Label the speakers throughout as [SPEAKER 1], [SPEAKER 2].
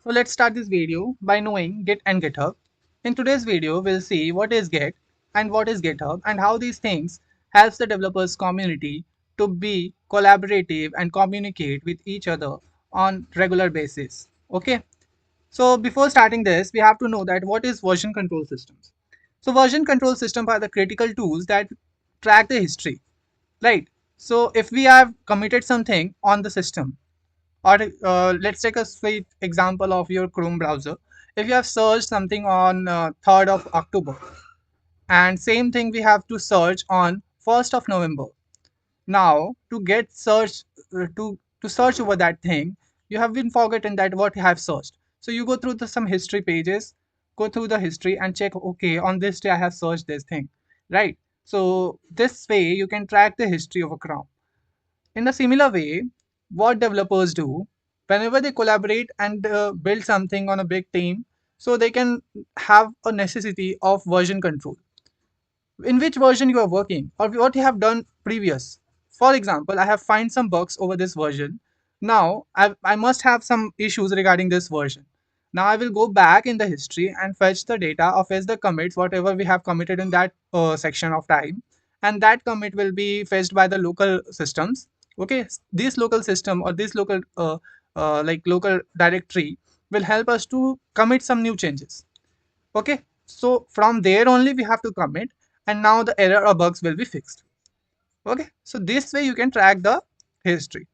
[SPEAKER 1] So let's start this video by knowing Git and GitHub. In today's video, we'll see what is Git and what is GitHub and how these things helps the developers community to be collaborative and communicate with each other on regular basis. Okay. So before starting this, we have to know that what is version control systems. So version control system are the critical tools that track the history, right? So if we have committed something on the system, or let's take a sweet example of your Chrome browser. If you have searched something on 3rd of October, and same thing we have to search on 1st of November. Now to get search to search over that thing, you have been forgotten that what you have searched. So you go through some history pages, go through the history and check, okay, on this day I have searched this thing, right? So this way you can track the history of a Chrome. In a similar way, what developers do whenever they collaborate and build something on a big team, so they can have a necessity of version control. In which version you are working or what you have done previous. For example, I have find some bugs over this version. Now I must have some issues regarding this version. Now I will go back in the history and fetch the data or fetch the commits, whatever we have committed in that section of time, and that commit will be fetched by the local systems. Okay, this local system or this local like local directory will help us to commit some new changes. Okay, so from there only we have to commit, and now the error or bugs will be fixed. Okay, so this way you can track the history.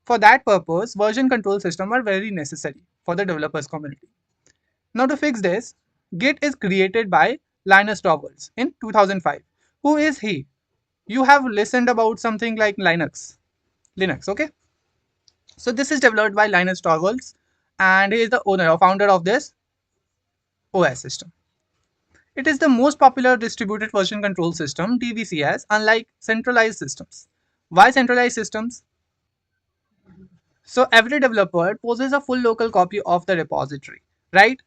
[SPEAKER 1] For that purpose, version control system are very necessary for the developers community. Now to fix this, Git is created by Linus Torvalds in 2005. Who is he? You have listened about something like Linux. Okay, so this is developed by Linus Torvalds, and he is the owner or founder of this OS system. It is the most popular distributed version control system, DVCS, unlike centralized systems. Why centralized systems? So every developer possesses a full local copy of the repository, right?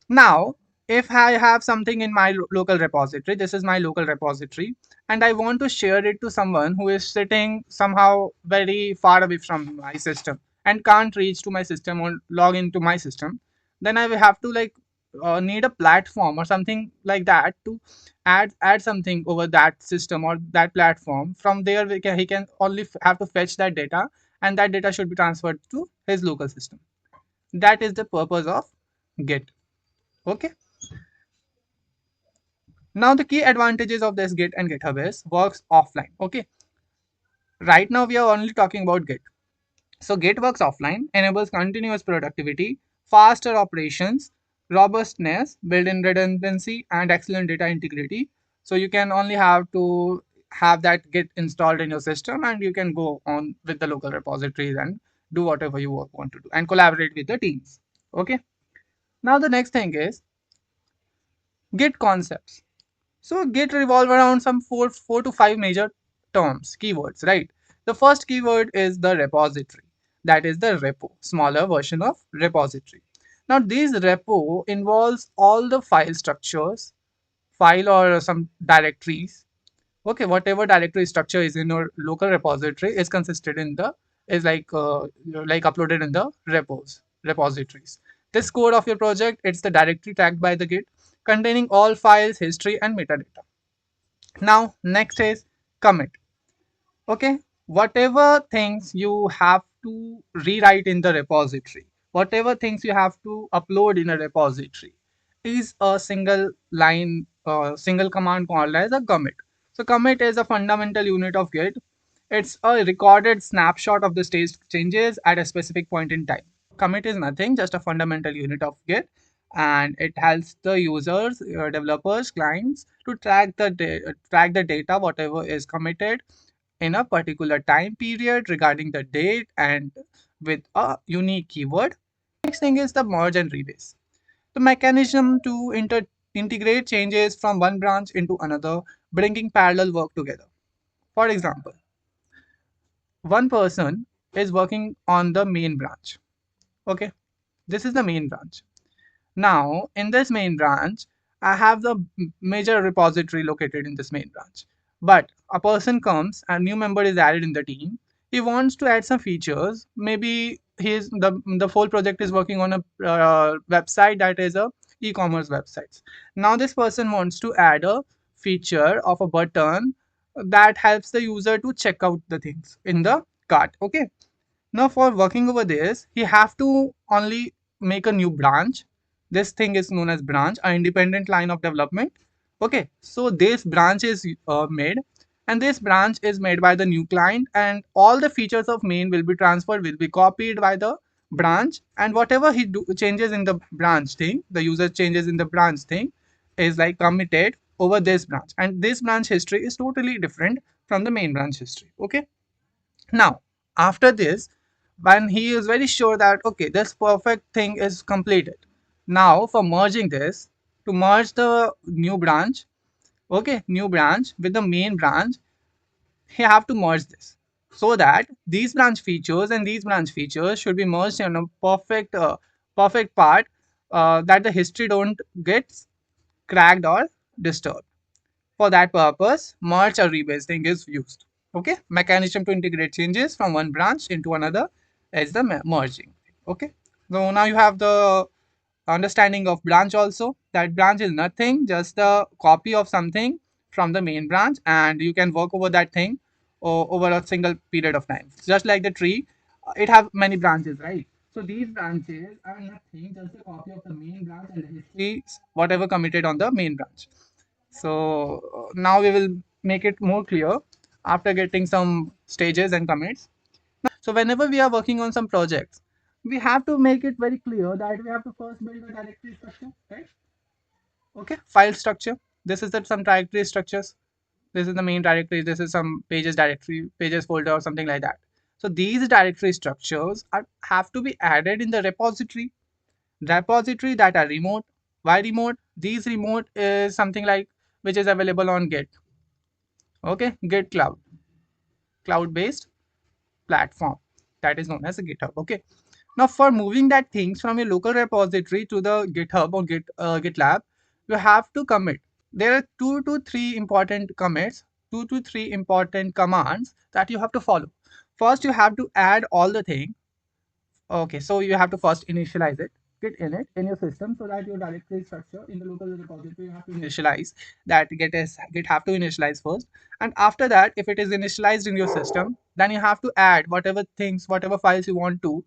[SPEAKER 1] Now, if I have something in my local repository, this is my local repository, and I want to share it to someone who is sitting somehow very far away from my system and can't reach to my system or log into my system, then I will have to like need a platform or something like that to add something over that system or that platform. From there, he can only have to fetch that data, and that data should be transferred to his local system. That is the purpose of Git. Okay. Now the key advantages of this Git and GitHub is works offline. Okay. Right now we are only talking about Git. So Git works offline, enables continuous productivity, faster operations, robustness, built-in redundancy, and excellent data integrity. So you can only have to have that Git installed in your system, and you can go on with the local repositories and do whatever you want to do and collaborate with the teams. Okay. Now the next thing is Git concepts. So Git revolve around some four to five major terms, keywords, right? The first keyword is the repository. That is the repo, smaller version of repository. Now this repo involves all the file structures, file or some directories. Okay, whatever directory structure is in your local repository is consisted in the is like uploaded in the repositories. This code of your project, it's the directory tagged by the Git containing all files, history and metadata. Now next is commit. Okay, whatever things you have to rewrite in the repository, whatever things you have to upload in a repository is a single line, single command called as a commit. So commit is a fundamental unit of Git. It's a recorded snapshot of the state changes at a specific point in time. Commit is nothing, just a fundamental unit of Git, and it helps the users, developers, clients to track the data whatever is committed in a particular time period regarding the date and with a unique keyword. Next thing is the merge and rebase. The mechanism to integrate changes from one branch into another, bringing parallel work together. For example, one person is working on the main branch. Okay, this is the main branch. Now, in this main branch, I have the major repository located in this main branch. But a person comes, a new member is added in the team. He wants to add some features. Maybe he is the whole project is working on a website that is a e-commerce website. Now this person wants to add a feature of a button that helps the user to check out the things in the cart. Okay, now for working over this, he have to only make a new branch. This thing is known as branch, an independent line of development. Okay, so this branch is made, and this branch is made by the new client, and all the features of main will be transferred, will be copied by the branch, and whatever he do changes in the branch thing, the user changes in the branch thing, is like committed over this branch, and this branch history is totally different from the main branch history. Okay, now after this, when he is very sure that okay, this perfect thing is completed, now for merging this, to merge the new branch, okay, new branch with the main branch, he have to merge this, so that these branch features and these branch features should be merged in a perfect part, that the history don't get cracked or disturbed. For that purpose, merge or rebase thing is used. Okay, mechanism to integrate changes from one branch into another is the merging. Okay, so now you have the understanding of branch also. That branch is nothing, just a copy of something from the main branch, and you can work over that thing over a single period of time. Just like the tree, it have many branches, right? So these branches are nothing, just a copy of the main branch and the history, whatever committed on the main branch. So now we will make it more clear after getting some stages and commits. So whenever we are working on some projects, we have to make it very clear that we have to first build a directory structure, right? Okay, file structure. This is the some directory structures. This is the main directory. This is some pages directory, pages folder or something like that. So these directory structures have to be added in the repository that are remote. Why remote? These remote is something like which is available on Git. Okay, Git cloud based platform that is known as a GitHub. Okay, now for moving that things from your local repository to the GitHub or GitLab, you have to commit. There are 2 to 3 important commits, 2 to 3 important commands that you have to follow. First, you have to add all the thing. Okay, so you have to first initialize it, git init in your system, so that your directory structure in the local repository, you have to initialize that. Git have to initialize first, and after that, if it is initialized in your system, then you have to add whatever things, whatever files you want to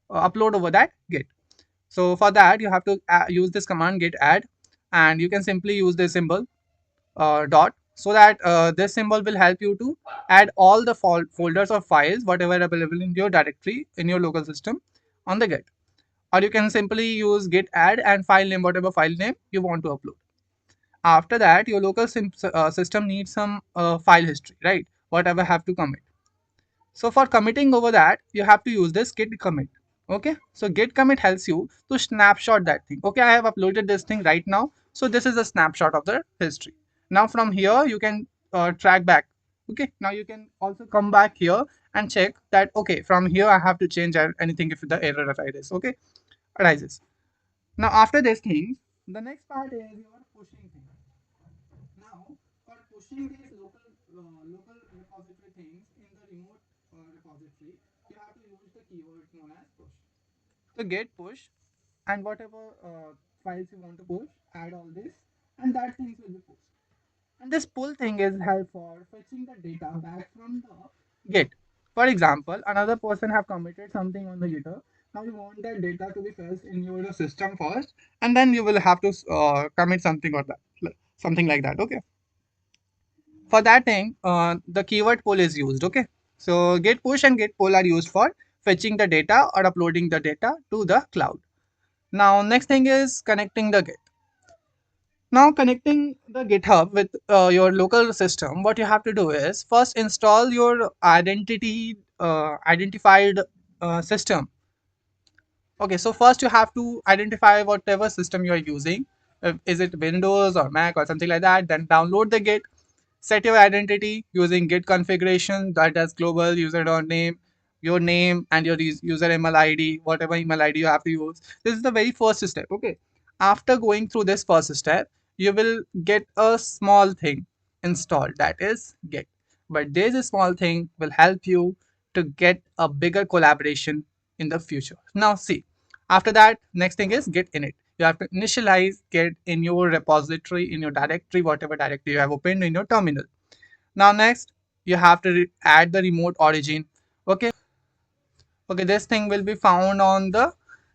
[SPEAKER 1] upload over that git. So for that, you have to use this command git add, and you can simply use the symbol dot, so that this symbol will help you to add all the folders or files whatever available in your directory in your local system on the git. Or you can simply use git add and file name, whatever file name you want to upload. After that, your local system needs some file history, right? Whatever have to commit. So for committing over that, you have to use this git commit. Okay, so git commit helps you to snapshot that thing. Okay, I have uploaded this thing right now, so this is a snapshot of the history. Now from here you can track back. Okay, now you can also come back here and check that okay, from here I have to change anything if the error arises. Okay, arises. Now after this thing, the next part is your pushing thing. Now, for pushing these local repository things in the remote repository, you have to use the keyword known as push. So get push, and whatever files you want to push, add all this, and that things will be pushed. And this pull thing is help for fetching the data back from the Git. For example, another person have committed something on the GitHub. Now you want that data to be fetched in your system first, and then you will have to commit something or that, something like that. Okay. For that thing, the keyword pull is used. Okay, so git push and git pull are used for fetching the data or uploading the data to the cloud. Now next thing is connecting the git. Now connecting the GitHub with your local system, what you have to do is first install your identified system. Okay, so first you have to identify whatever system you are using. Is it Windows or Mac or something like that? Then download the Git. Set your identity using Git configuration that has global user name, your name, and your user email ID, whatever email ID you have to use. This is the very first step. Okay. After going through this first step, you will get a small thing installed, that is Git. But this small thing will help you to get a bigger collaboration in the future. Now see, after that, next thing is git init. You have to initialize git in your repository, in your directory, whatever directory you have opened in your terminal. Now next, you have to add the remote origin. Okay, okay, this thing will be found on the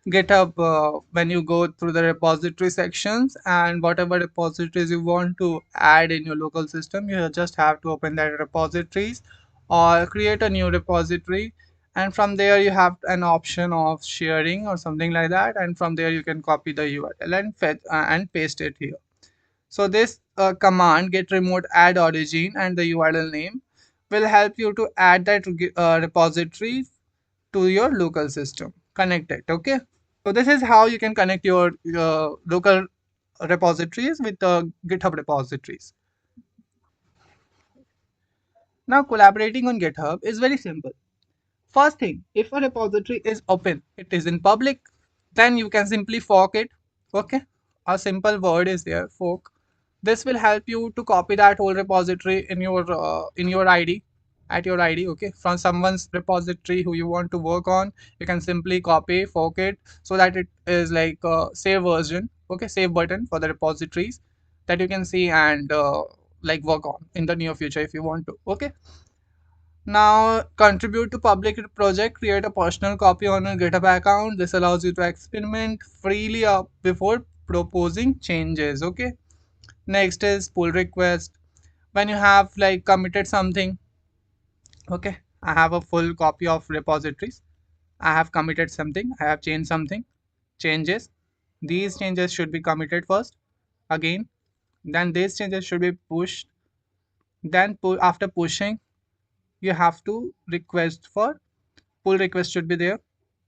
[SPEAKER 1] GitHub when you go through the repository sections, and whatever repositories you want to add in your local system, you just have to open that repositories or create a new repository, and from there you have an option of sharing or something like that, and from there you can copy the URL and fetch and paste it here. So this command get remote add origin and the URL name will help you to add that repository to your local system. Connect it. Okay. So this is how you can connect your local repositories with the GitHub repositories. Now collaborating on GitHub is very simple. First thing, if a repository is open, it is in public, then you can simply fork it. Okay. A simple word is there, fork. This will help you to copy that whole repository in your ID, at your ID. Okay, from someone's repository who you want to work on, you can simply copy, fork it, so that it is like a save version. Okay, save button for the repositories that you can see and like work on in the near future if you want to. Okay, now contribute to public project, create a personal copy on your GitHub account. This allows you to experiment freely before proposing changes. Okay, next is pull request. When you have like committed something, okay, I have a full copy of repositories. I have committed something, I have changed something, changes. These changes should be committed first, again, then these changes should be pushed, then after pushing, you have to request for pull request should be there,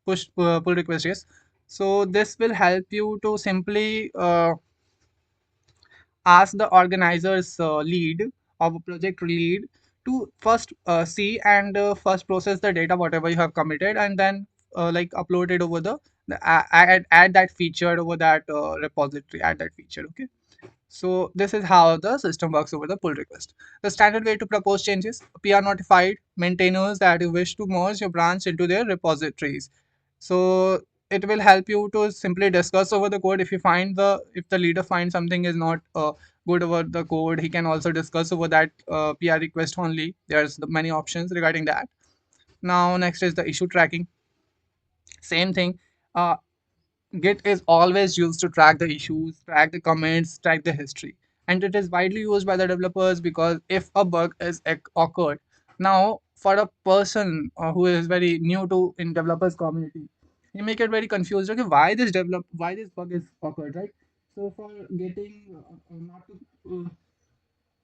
[SPEAKER 1] pull request, yes. So this will help you to simply ask the organizer's lead of a project lead to first see and first process the data whatever you have committed, and then like upload it over add that feature over that repository, add that feature. Okay, so this is how the system works over the pull request. The standard way to propose changes: PR notified maintainers that you wish to merge your branch into their repositories. So it will help you to simply discuss over the code. If you find if the leader finds something is not good over the code, he can also discuss over that PR request only. There's many options regarding that. Now next is the issue tracking. Same thing. uh, Git is always used to track the issues, track the comments, track the history. And it is widely used by the developers because if a bug is occurred, now for a person who is very new to in developers community, he may get very confused. Okay, why this bug is occurred, right? So for getting not to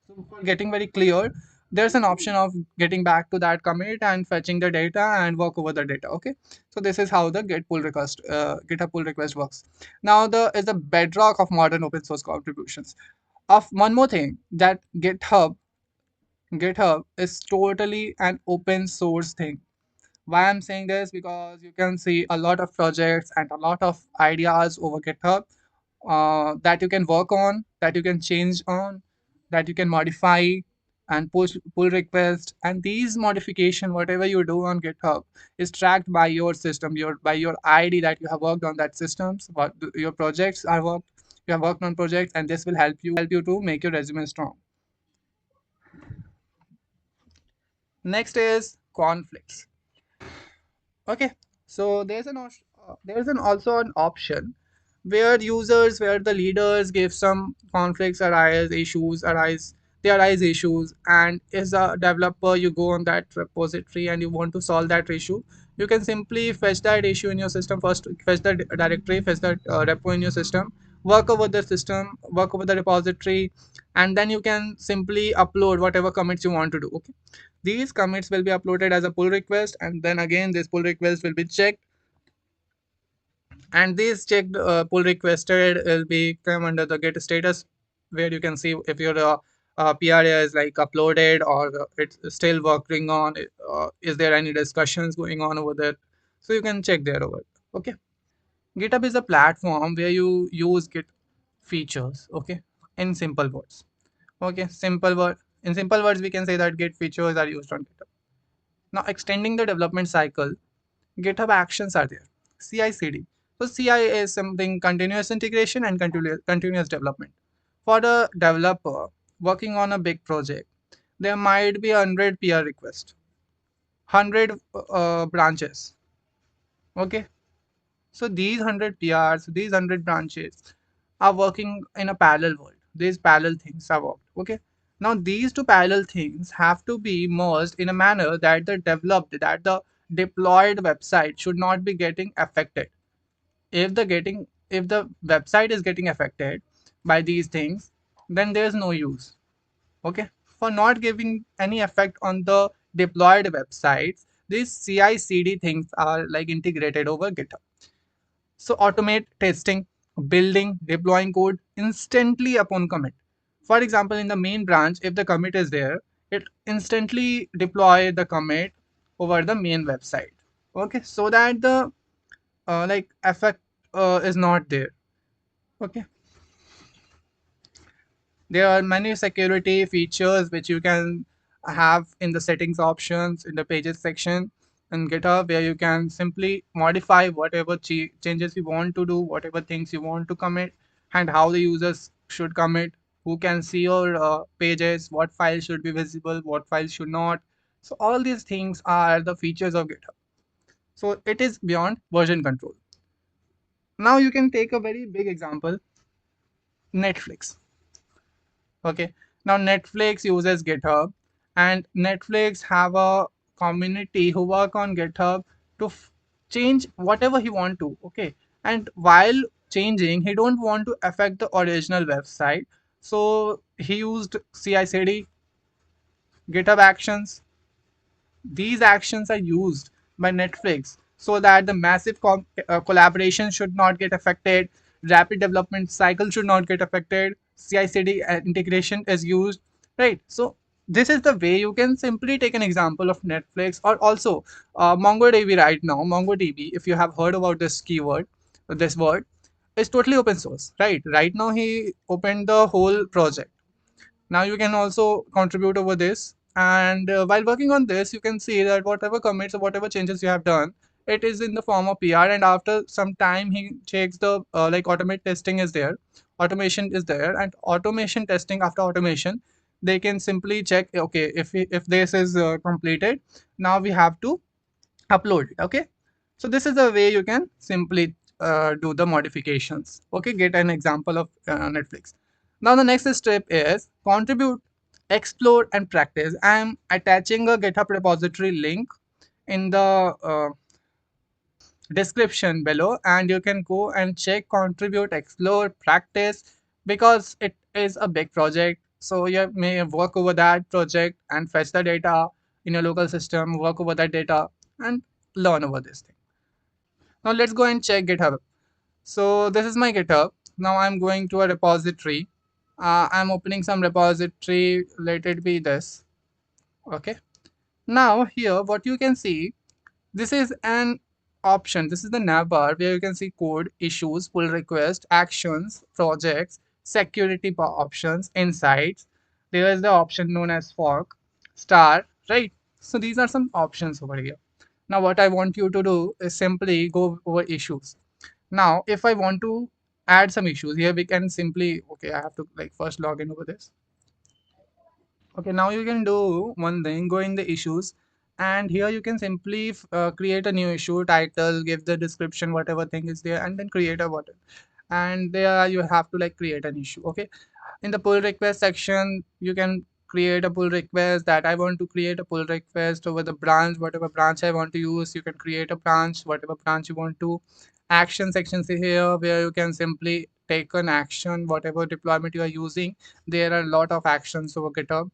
[SPEAKER 1] so for getting very clear, there's an option of getting back to that commit and fetching the data and work over the data. Okay, so this is how the GitHub pull request works. Now the is the bedrock of modern open source contributions. Of one more thing, that GitHub is totally an open source thing. Why I'm saying this? Because you can see a lot of projects and a lot of ideas over GitHub that you can work on, that you can change on, that you can modify and pull request. And these modification, whatever you do on GitHub, is tracked by your system, by your ID that you have worked on that systems, what your projects are worked, you have worked on projects, and this will help you to make your resume strong. Next is conflicts. Okay, so there's an also an option where the leaders give some conflicts arise issues, and as a developer you go on that repository and you want to solve that issue. You can simply fetch that issue in your system first, fetch the directory, fetch the repo in your system, work over the repository, and then you can simply upload whatever commits you want to do. Okay, these commits will be uploaded as a pull request, and then again this pull request will be checked, and this checked pull requested will be come under the get status, where you can see if your PRA is like uploaded or it's still working on it, is there any discussions going on over there, so you can check there over. Okay, GitHub is a platform where you use Git features. Okay, in simple words. Okay, in simple words we can say that Git features are used on GitHub. Now extending the development cycle, GitHub actions are there. CI/CD. So CI is something continuous integration and continuous development. For the developer working on a big project, there might be 100 PR requests, 100 branches. Okay, so these 100 PRs, these 100 branches are working in a parallel world. These parallel things are worked. Okay. Now these two parallel things have to be merged in a manner that the deployed website should not be getting affected. If the website is getting affected by these things, then there's no use. Okay. For not giving any effect on the deployed websites, these CI/CD things are like integrated over GitHub. So automate testing, building, deploying code instantly upon commit. For example, in the main branch, if the commit is there, it instantly deploy the commit over the main website. Okay, so that the like effect is not there. Okay, there are many security features which you can have in the settings options in the pages section in GitHub, where you can simply modify whatever changes you want to do, whatever things you want to commit, and how the users should commit, who can see your pages, what files should be visible, what files should not. So all these things are the features of GitHub. So it is beyond version control. Now you can take a very big example, Netflix. Okay, now Netflix uses GitHub, and Netflix have a community who work on GitHub to change whatever he want to. Okay, and while changing, he don't want to affect the original website, so he used CI/CD, GitHub Actions. These actions are used by Netflix so that the massive collaboration should not get affected, rapid development cycle should not get affected, CI/CD integration is used, right? So this is the way you can simply take an example of Netflix, or also MongoDB right now. MongoDB, if you have heard about this keyword, this word, is totally open source, right? Right now he opened the whole project. Now you can also contribute over this, and while working on this you can see that whatever commits or whatever changes you have done, it is in the form of PR, and after some time he checks the like automate testing is there, automation is there, and automation testing, after automation they can simply check, okay, if this is completed, now we have to upload it. Okay, so this is the way you can simply do the modifications. Okay, get an example of Netflix. Now the next step is contribute, explore and practice. I am attaching a GitHub repository link in the description below, and you can go and check, contribute, explore, practice, because it is a big project. So you may work over that project and fetch the data in your local system, work over that data and learn over this thing. Now let's go and check GitHub. So this is my GitHub. Now I'm going to a repository. I'm opening some repository. Let it be this. Okay. Now here, what you can see, this is an option. This is the navbar where you can see code, issues, pull request, actions, projects, security options, insights. There is the option known as fork, star, right? So these are some options over here. Now what I want you to do is simply go over issues. Now if I want to add some issues here, we can simply, okay, I have to like first log in over this. Okay, now you can do one thing, go in the issues, and here you can simply create a new issue, title, give the description, whatever thing is there, and then create a button. And there you have to like create an issue. Okay, in the pull request section, you can create a pull request, that I want to create a pull request over the branch, whatever branch I want to use. You can create a branch, whatever branch you want to. Action sections here where you can simply take an action, whatever deployment you are using. There are a lot of actions over GitHub.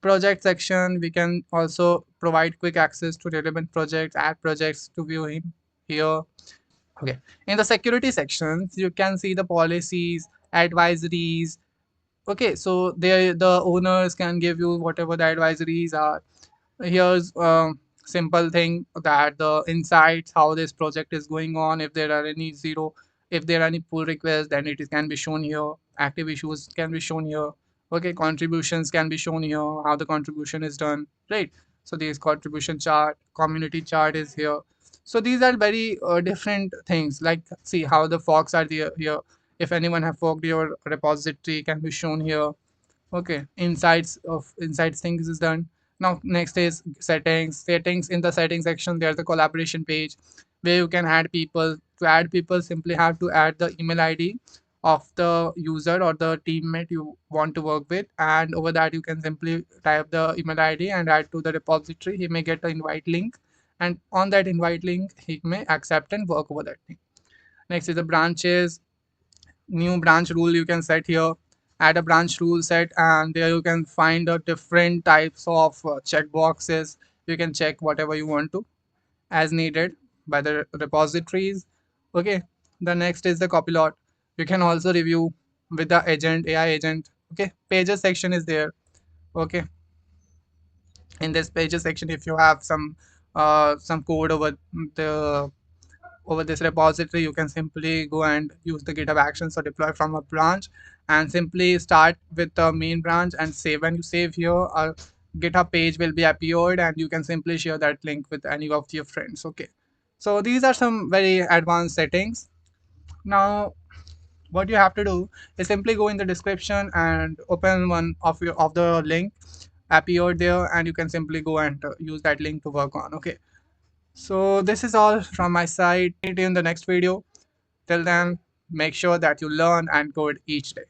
[SPEAKER 1] Project section, we can also provide quick access to relevant projects, add projects to view him here. Okay, in the security sections you can see the policies, advisories. Okay, so there the owners can give you whatever the advisories are. Here's simple thing, that the insights, how this project is going on, if there are any zero, if there are any pull requests, then it can be shown here, active issues can be shown here. Okay, contributions can be shown here, how the contribution is done, right? So this contribution chart, community chart is here. So these are very different things. Like, see how the forks are there here. If anyone have forked your repository, can be shown here. Okay, insights things is done. Now next is settings. In the settings section, there's the collaboration page where you can add people. To add people, simply have to add the email ID of the user or the teammate you want to work with, and over that you can simply type the email ID and add to the repository. He may get the invite link, and on that invite link he may accept and work over that thing. Next is the branches. New branch rule you can set here. Add a branch rule set, and there you can find different types of check boxes. You can check whatever you want to as needed by the repositories. Okay, the next is the copilot. You can also review with the agent, AI agent. Okay, pages section is there. Okay, in this pages section, if you have some code the over this repository, you can simply go and use the GitHub actions or deploy from a branch, and simply start with the main branch and save. When you save here, a GitHub page will be appeared, and you can simply share that link with any of your friends. Okay, so these are some very advanced settings. Now what you have to do is simply go in the description and open one of the link appeared there, and you can simply go and use that link to work on. Okay, so this is all from my side. Meet you in the next video. Till then, make sure that you learn and code each day.